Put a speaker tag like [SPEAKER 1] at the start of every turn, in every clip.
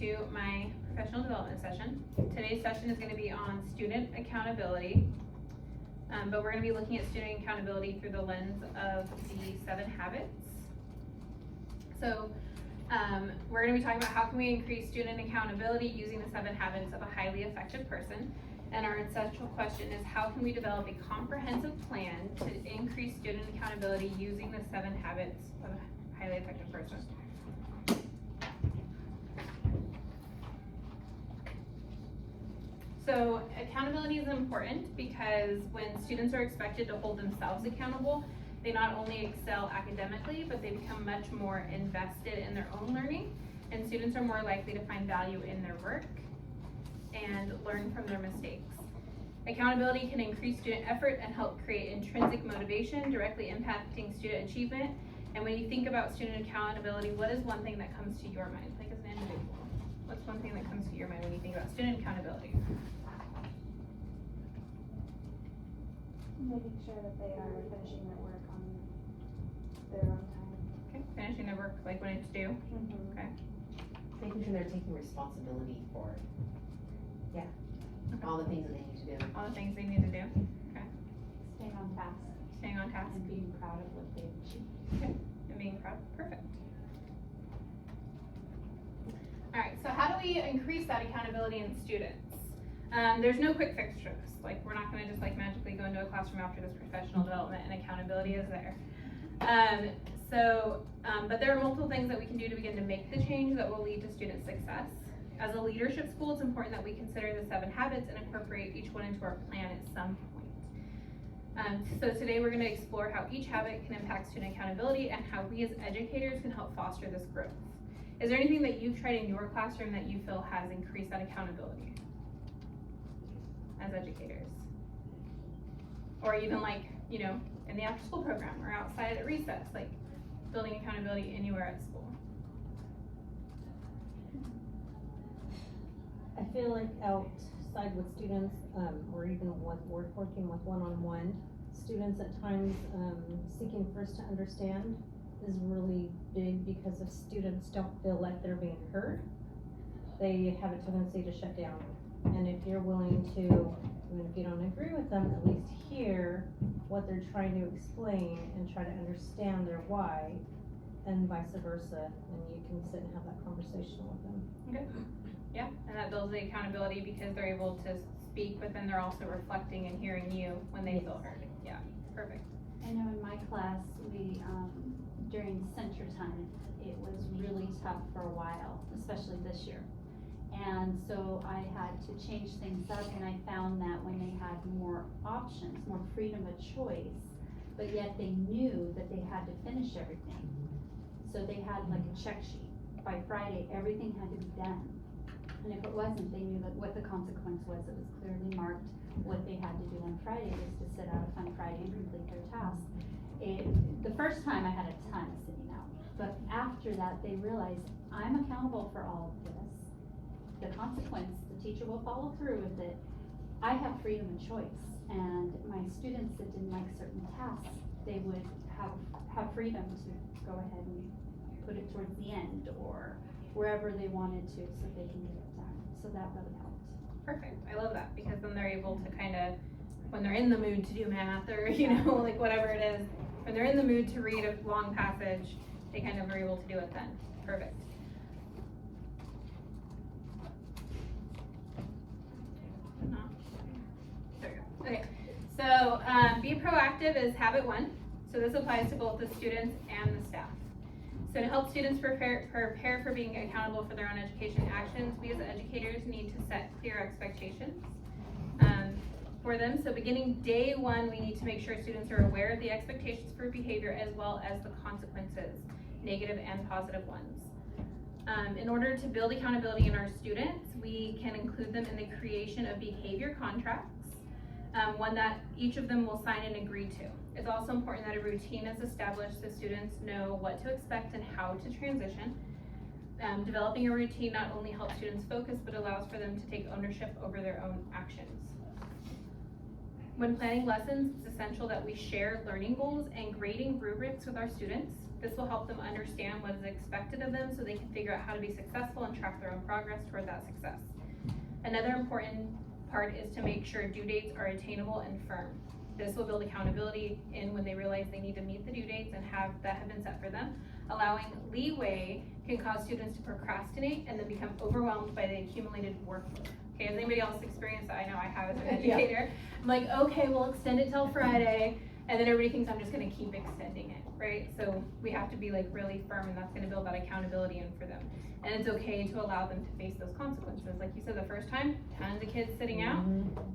[SPEAKER 1] To my professional development session. Today's session is going to be on student accountability, but we're going to be looking at student accountability through the lens of the 7 habits. So we're going to be talking about how can we increase student accountability using the 7 habits of a highly effective person. And our essential question is, how can we develop a comprehensive plan to increase student accountability using the 7 habits of a highly effective person? So accountability is important because when students are expected to hold themselves accountable, they not only excel academically, but they become much more invested in their own learning, and students are more likely to find value in their work and learn from their mistakes. Accountability can increase student effort and help create intrinsic motivation, directly impacting student achievement. And when you think about student accountability, what is one thing that comes to your mind, like as an individual? What's one thing that comes to your mind when you think about student accountability?
[SPEAKER 2] Making sure that they are finishing their work on their own time.
[SPEAKER 1] Okay, finishing their work like when it's due.
[SPEAKER 2] Mm-hmm.
[SPEAKER 1] Okay.
[SPEAKER 3] Making sure they're taking responsibility for,
[SPEAKER 1] Okay.
[SPEAKER 3] all the things that they need to do.
[SPEAKER 1] All the things they need to do. Okay.
[SPEAKER 2] Staying on task
[SPEAKER 1] Staying on task.
[SPEAKER 2] and being proud of what they've achieved.
[SPEAKER 1] Okay. And being proud. Perfect. All right. So how do we increase that accountability in students? There's no quick fix for this. Like, we're not going to just like magically go into a classroom after this professional development and accountability is there. But there are multiple things that we can do to begin to make the change that will lead to student success. As a leadership school, it's important that we consider the 7 habits and incorporate each one into our plan at some point. So today we're going to explore how each habit can impact student accountability and how we as educators can help foster this growth. Is there anything that you've tried in your classroom that you feel has increased that accountability as educators? Or even like, you know, in the after school program or outside at recess, like building accountability anywhere at school.
[SPEAKER 4] I feel like outside with students, or even with working with one-on-one, students at times seeking first to understand is really big, because if students don't feel like they're being heard, they have a tendency to shut down. And if you're willing to, even if you don't agree with them, at least hear what they're trying to explain and try to understand their why, and vice versa, and you can sit and have that conversation with them.
[SPEAKER 1] Okay. Yeah, and that builds the accountability because they're able to speak, but then they're also reflecting and hearing you when they feel heard. Yeah, perfect.
[SPEAKER 5] I know in my class, we, during center time, it was really tough for a while, especially this year. And so I had to change things up, and I found that when they had more options, more freedom of choice, but yet they knew that they had to finish everything. So they had like a check sheet. By Friday, everything had to be done. And if it wasn't, they knew that what the consequence was. It was clearly marked. What they had to do on Friday was to sit out on Friday and complete their task. The first time I had a ton of sitting out, but after that they realized I'm accountable for all of this. The consequence, the teacher will follow through with it. I have freedom of choice, and my students that didn't like certain tasks, they would have freedom to go ahead and put it towards the end or wherever they wanted to, so they can get it done. So that really helped.
[SPEAKER 1] Perfect. I love that, because then they're able to kind of, when they're in the mood to do math or, you know, like whatever it is, when they're in the mood to read a long passage, they kind of are able to do it then. Perfect. There we go. Okay, so be proactive is habit 1. So this applies to both the students and the staff. So to help students prepare for being accountable for their own education actions, we as educators need to set clear expectations for them. So beginning day 1, we need to make sure students are aware of the expectations for behavior as well as the consequences, negative and positive ones. In order to build accountability in our students, we can include them in the creation of behavior contracts, one that each of them will sign and agree to. It's also important that a routine is established so students know what to expect and how to transition. Developing a routine not only helps students focus, but allows for them to take ownership over their own actions. When planning lessons, it's essential that we share learning goals and grading rubrics with our students. This will help them understand what is expected of them so they can figure out how to be successful and track their own progress toward that success. Another important part is to make sure due dates are attainable and firm. This will build accountability in when they realize they need to meet the due dates and have been set for them. Allowing leeway can cause students to procrastinate and then become overwhelmed by the accumulated workload. Okay, has anybody else experienced that? I know I have as an educator. I'm like, okay, we'll extend it till Friday, and then everybody thinks I'm just gonna keep extending it, right? So we have to be like really firm, and that's gonna build that accountability in for them. And it's okay to allow them to face those consequences. Like you said, the first time, tons of kids sitting out,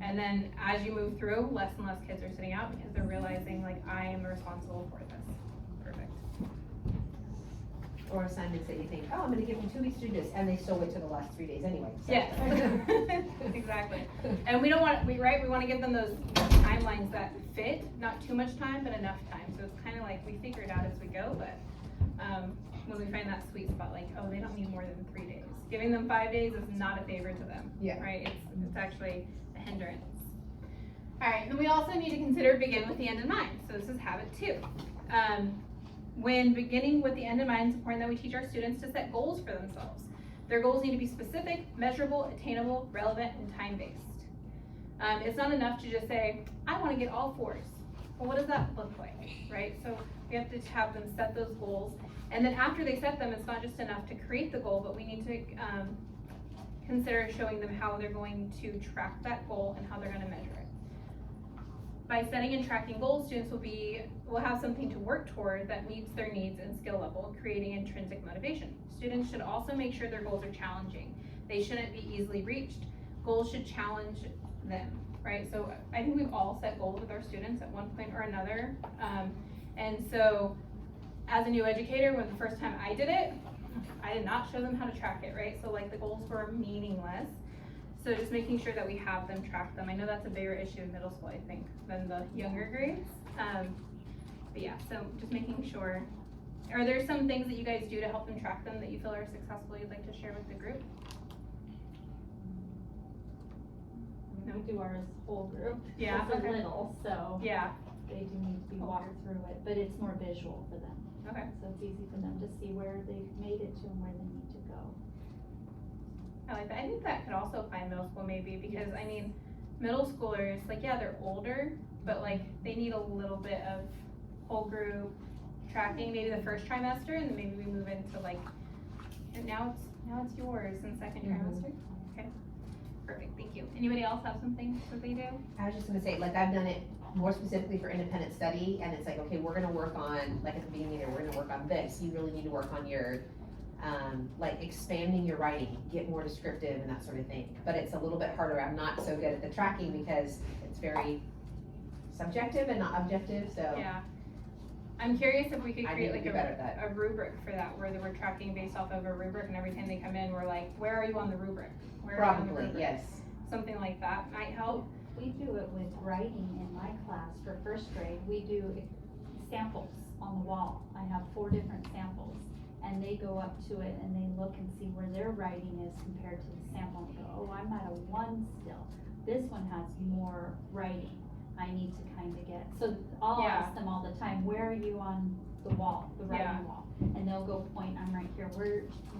[SPEAKER 1] and then as you move through, less and less kids are sitting out because they're realizing like, I am responsible for this. Perfect.
[SPEAKER 3] Or assignments that you think, oh, I'm gonna give them 2 weeks to do this, and they still wait till the last 3 days anyway. So.
[SPEAKER 1] Yeah, exactly. And we don't want, we wanna give them those timelines that fit, not too much time, but enough time. So it's kinda like, we figure it out as we go, but, when we find that sweet spot, like, oh, they don't need more than 3 days. Giving them 5 days is not a favor to them.
[SPEAKER 3] Yeah.
[SPEAKER 1] Right, it's actually a hindrance. All right, then we also need to consider begin with the end in mind. So this is habit 2. When beginning with the end in mind, it's important that we teach our students to set goals for themselves. Their goals need to be specific, measurable, attainable, relevant, and time-based. It's not enough to just say, I want to get all 4s. Well, what does that look like, right? So we have to have them set those goals. And then after they set them, it's not just enough to create the goal, but we need to consider showing them how they're going to track that goal and how they're going to measure it. By setting and tracking goals, students will have something to work toward that meets their needs and skill level, creating intrinsic motivation. Students should also make sure their goals are challenging. They shouldn't be easily reached. Goals should challenge them, right? So I think we've all set goals with our students at one point or another. And so as a new educator, when the first time I did it, I did not show them how to track it, right? So like the goals were meaningless. So just making sure that we have them track them. I know that's a bigger issue in middle school, I think, than the younger grades. But yeah, so just making sure. Are there some things that you guys do to help them track them that you feel are successful you'd like to share with the group?
[SPEAKER 5] We do ours whole group.
[SPEAKER 1] Yeah,
[SPEAKER 5] It's
[SPEAKER 1] okay.
[SPEAKER 5] a little, so
[SPEAKER 1] Yeah,
[SPEAKER 5] they do need to be walked through it, but it's more visual for them.
[SPEAKER 1] okay.
[SPEAKER 5] So it's easy for them to see where they've made it to and where they need to go.
[SPEAKER 1] I like that. I think that could also apply in middle school maybe because I mean, middle schoolers, like yeah, they're older, but like they need a little bit of whole group tracking maybe the first trimester and then maybe we move into like, and now it's yours in second trimester. Okay, perfect, thank you. Anybody else have something that they do?
[SPEAKER 3] I was just gonna say, like, I've done it more specifically for independent study, and it's like, okay, we're gonna work on, like at the beginning there, we're gonna work on this. You really need to work on your, like expanding your writing, get more descriptive and that sort of thing. But it's a little bit harder. I'm not so good at the tracking because it's very subjective and not objective, so.
[SPEAKER 1] Yeah. I'm curious if we could
[SPEAKER 3] I
[SPEAKER 1] create
[SPEAKER 3] need to
[SPEAKER 1] like
[SPEAKER 3] be better at that.
[SPEAKER 1] a rubric for that, where we're tracking based off of a rubric and every time they come in, we're like, where are you on the rubric? Where are you on the
[SPEAKER 3] Probably,
[SPEAKER 1] rubric?
[SPEAKER 3] yes.
[SPEAKER 1] Something like that might help.
[SPEAKER 5] We do it with writing in my class for first grade. We do samples on the wall. I have 4 different samples. And they go up to it and they look and see where their writing is compared to the sample and go, oh, I'm at a 1 still. This one has more writing. I need to kind of get, so I'll
[SPEAKER 1] Yeah.
[SPEAKER 5] ask them all the time, where are you on the wall, the writing
[SPEAKER 1] Yeah.
[SPEAKER 5] wall? And they'll go point, I'm right here.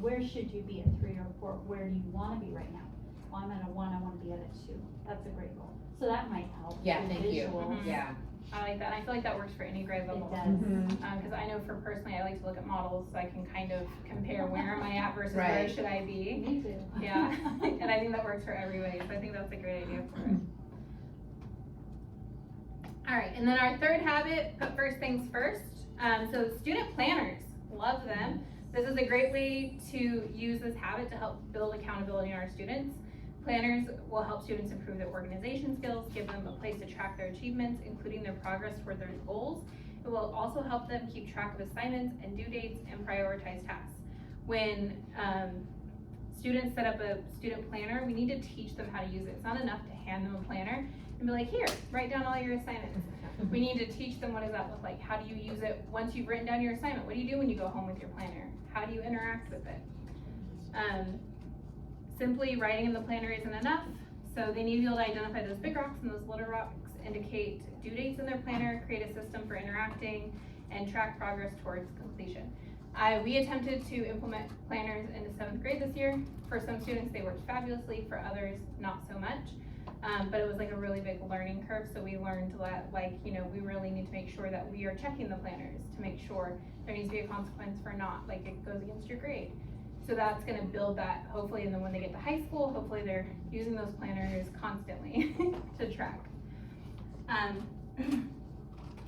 [SPEAKER 5] Where should you be at 3 or 4? Where do you want to be right now? Well, I'm at a 1, I want to be at a 2. That's a great goal. So that might help.
[SPEAKER 3] Yeah,
[SPEAKER 5] with
[SPEAKER 3] thank you.
[SPEAKER 5] visuals.
[SPEAKER 1] Mhm.
[SPEAKER 3] Yeah.
[SPEAKER 1] I like that. I feel like that works for any grade level.
[SPEAKER 5] It does.
[SPEAKER 3] Mhm.
[SPEAKER 1] Cause I know for personally, I like to look at models so I can kind of compare where am I at versus where
[SPEAKER 3] Right.
[SPEAKER 1] should I be.
[SPEAKER 5] Me too.
[SPEAKER 1] Yeah, and I think that works for everybody, so I think that's a great idea for it. All right, and then our third habit, put first things first. So student planners, love them. This is a great way to use this habit to help build accountability in our students. Planners will help students improve their organization skills, give them a place to track their achievements, including their progress toward their goals. It will also help them keep track of assignments and due dates and prioritize tasks. When students set up a student planner, we need to teach them how to use it. It's not enough to hand them a planner and be like, here, write down all your assignments. We need to teach them what does that look like. How do you use it once you've written down your assignment? What do you do when you go home with your planner? How do you interact with it? Simply writing in the planner isn't enough, so they need to be able to identify those big rocks and those little rocks, indicate due dates in their planner, create a system for interacting, and track progress towards completion. We attempted to implement planners in the 7th grade this year. For some students, they worked fabulously, for others, not so much. But it was like a really big learning curve, so we learned that, like, you know, we really need to make sure that we are checking the planners to make sure there needs to be a consequence for not, like, it goes against your grade. So that's gonna build that, hopefully, and then when they get to high school, hopefully they're using those planners constantly to track.